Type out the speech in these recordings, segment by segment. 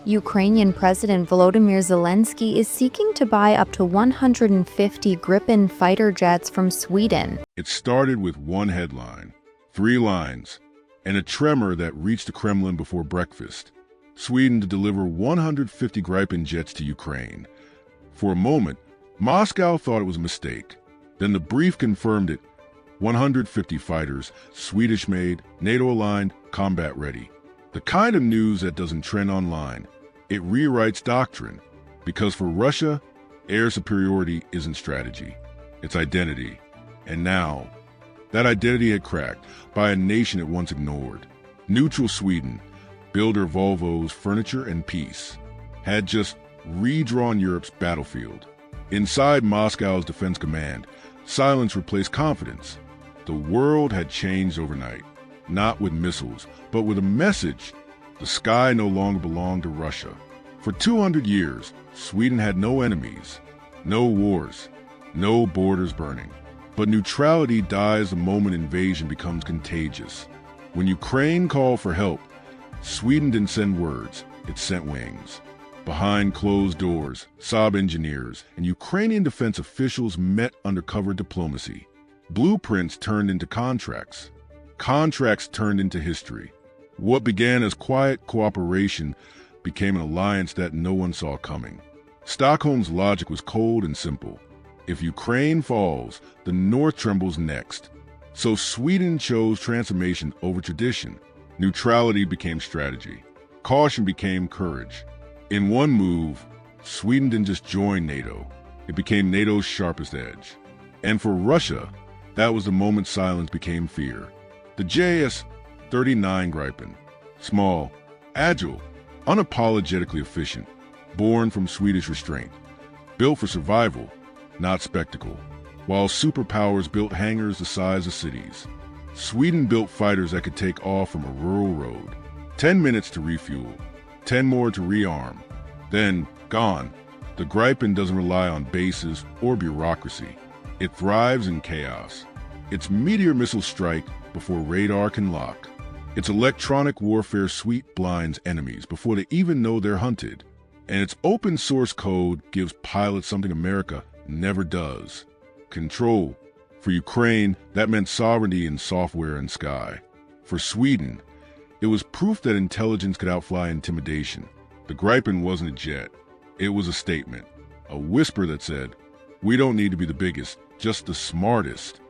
Ukrainian President Volodymyr Zelensky is seeking to buy up to 150 Gripen fighter jets from Sweden. It started with one headline, 3 lines, and a tremor that reached the Kremlin before breakfast. Sweden to deliver 150 Gripen jets to Ukraine. For a moment, Moscow thought it was a mistake. Then the brief confirmed it. 150 fighters, Swedish-made, NATO-aligned, combat-ready. The kind of news that doesn't trend online. It rewrites doctrine. Because for Russia, air superiority isn't strategy. It's identity. And now, that identity had cracked by a nation it once ignored. Neutral Sweden, builder Volvo's furniture and peace, had just redrawn Europe's battlefield. Inside Moscow's defense command, silence replaced confidence. The world had changed overnight, not with missiles, but with a message. The sky no longer belonged to Russia. For 200 years, Sweden had no enemies, no wars, no borders burning. But neutrality dies the moment invasion becomes contagious. When Ukraine called for help, Sweden didn't send words, it sent wings. Behind closed doors, Saab engineers and Ukrainian defense officials met undercover diplomacy. Blueprints turned into contracts. Contracts turned into history. What began as quiet cooperation became an alliance that no one saw coming. Stockholm's logic was cold and simple. If Ukraine falls, the North trembles next. So Sweden chose transformation over tradition. Neutrality became strategy. Caution became courage. In one move, Sweden didn't just join NATO. It became NATO's sharpest edge. And for Russia, that was the moment silence became fear. The JS-39 Gripen, small, agile, unapologetically efficient, born from Swedish restraint, built for survival, not spectacle. While superpowers built hangars the size of cities, Sweden built fighters that could take off from a rural road. 10 minutes to refuel, 10 more to rearm, then gone. The Gripen doesn't rely on bases or bureaucracy. It thrives in chaos. Its meteor missiles strike before radar can lock. Its electronic warfare suite blinds enemies before they even know they're hunted. And its open source code gives pilots something America never does: control. For Ukraine, that meant sovereignty in software and sky. For Sweden, it was proof that intelligence could outfly intimidation. The Gripen wasn't a jet. It was a statement, a whisper that said, we don't need to be the biggest, just the smartest.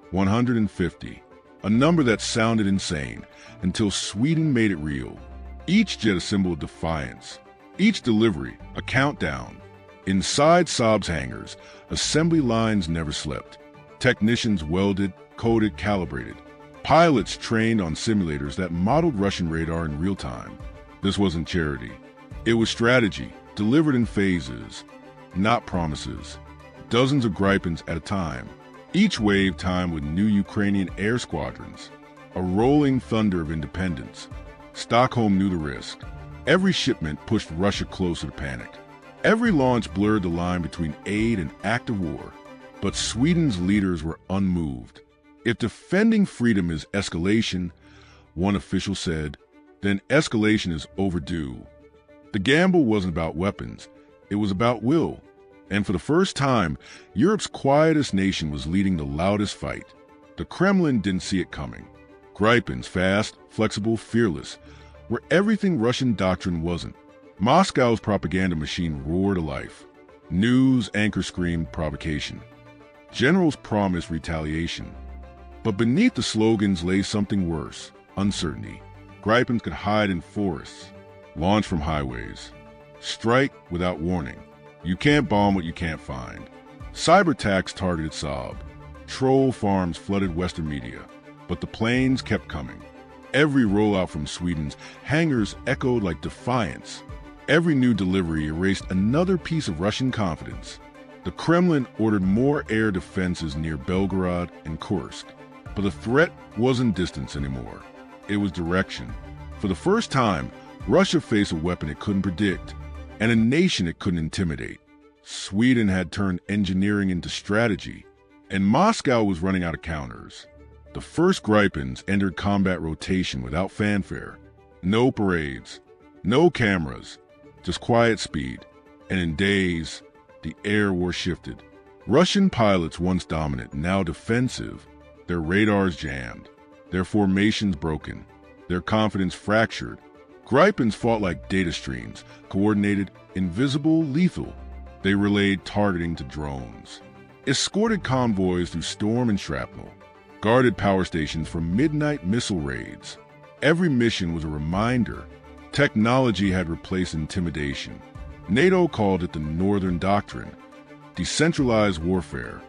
150, a number that sounded insane until Sweden made it real. Each jet a symbol of defiance. Each delivery, a countdown. Inside Saab's hangars, assembly lines never slept. Technicians welded, coded, calibrated. Pilots trained on simulators that modeled Russian radar in real time. This wasn't charity. It was strategy, delivered in phases, not promises. Dozens of Gripens at a time. Each wave timed with new Ukrainian air squadrons. A rolling thunder of independence. Stockholm knew the risk. Every shipment pushed Russia closer to panic. Every launch blurred the line between aid and active war. But Sweden's leaders were unmoved. If defending freedom is escalation, one official said, then escalation is overdue. The gamble wasn't about weapons, it was about will. And for the first time, Europe's quietest nation was leading the loudest fight. The Kremlin didn't see it coming. Gripens, fast, flexible, fearless, were everything Russian doctrine wasn't. Moscow's propaganda machine roared to life. News anchor screamed provocation. Generals promised retaliation. But beneath the slogans lay something worse: uncertainty. Gripens could hide in forests, launch from highways, strike without warning. You can't bomb what you can't find. Cyber attacks targeted Saab. Troll farms flooded Western media. But the planes kept coming. Every rollout from Sweden's hangars echoed like defiance. Every new delivery erased another piece of Russian confidence. The Kremlin ordered more air defenses near Belgorod and Kursk. But the threat wasn't distance anymore. It was direction. For the first time, Russia faced a weapon it couldn't predict, and a nation it couldn't intimidate. Sweden had turned engineering into strategy, and Moscow was running out of counters. The first Gripens entered combat rotation without fanfare. No parades, no cameras, just quiet speed. And in days, the air war shifted. Russian pilots, once dominant, now defensive, their radars jammed, their formations broken, their confidence fractured. Gripens fought like data streams, coordinated, invisible, lethal. They relayed targeting to drones, escorted convoys through storm and shrapnel, guarded power stations from midnight missile raids. Every mission was a reminder. Technology had replaced intimidation. NATO called it the Northern Doctrine. Decentralized warfare.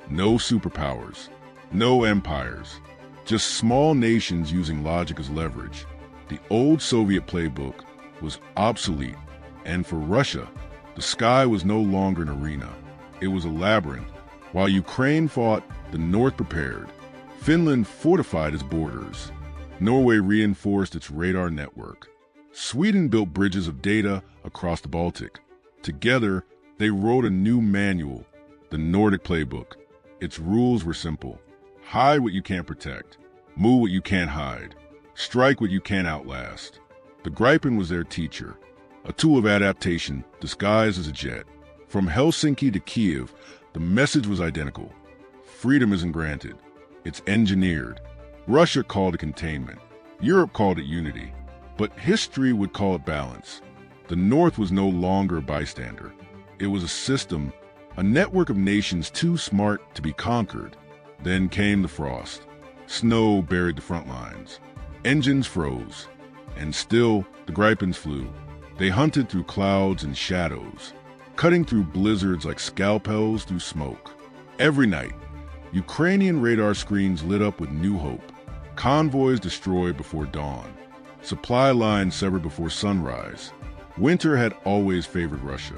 No superpowers. No empires. Just small nations using logic as leverage. The old Soviet playbook was obsolete. And for Russia, the sky was no longer an arena. It was a labyrinth. While Ukraine fought, the North prepared. Finland fortified its borders. Norway reinforced its radar network. Sweden built bridges of data across the Baltic. Together, they wrote a new manual, the Nordic Playbook. Its rules were simple. Hide what you can't protect. Move what you can't hide. Strike what you can't outlast. The Gripen was their teacher, a tool of adaptation disguised as a jet. From Helsinki to Kiev, the message was identical. Freedom isn't granted. It's engineered. Russia called it containment. Europe called it unity. But history would call it balance. The North was no longer a bystander. It was a system, a network of nations too smart to be conquered. Then came the frost. Snow buried the front lines. Engines froze. And still, the Gripens flew. They hunted through clouds and shadows, cutting through blizzards like scalpels through smoke. Every night, Ukrainian radar screens lit up with new hope. Convoys destroyed before dawn. Supply lines severed before sunrise. Winter had always favored Russia.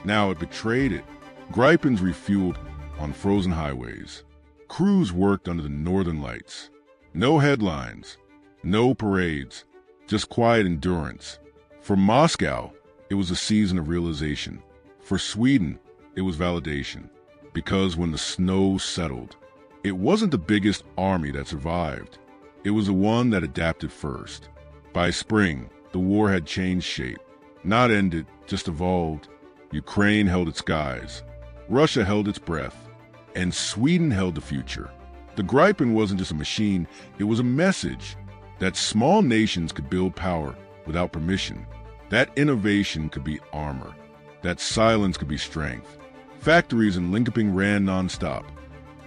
Now it betrayed it. Gripens refueled on frozen highways. Crews worked under the northern lights. No headlines, no parades, just quiet endurance. For Moscow, it was a season of realization. For Sweden, it was validation. Because when the snow settled, it wasn't the biggest army that survived. It was the one that adapted first. By spring, the war had changed shape. Not ended, just evolved. Ukraine held its skies. Russia held its breath. And Sweden held the future. The Gripen wasn't just a machine, it was a message that small nations could build power without permission. That innovation could be armor. That silence could be strength. Factories in Linköping ran nonstop,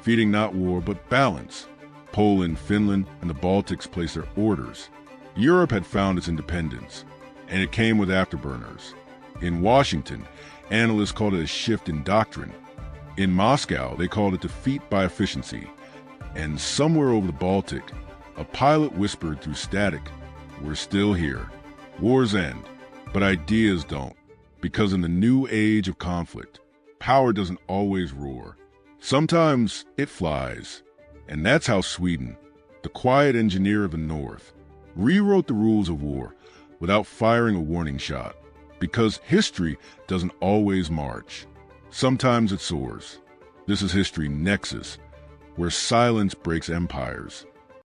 feeding not war but balance. Poland, Finland, and the Baltics placed their orders. Europe had found its independence, and it came with afterburners. In Washington, analysts called it a shift in doctrine. In Moscow, they called it defeat by efficiency. And somewhere over the Baltic, a pilot whispered through static, "We're still here. Wars end, but ideas don't." Because in the new age of conflict, power doesn't always roar. Sometimes it flies. And that's how Sweden, the quiet engineer of the North, rewrote the rules of war without firing a warning shot. Because history doesn't always march. Sometimes it soars. This is History Nexus, where silence breaks empires.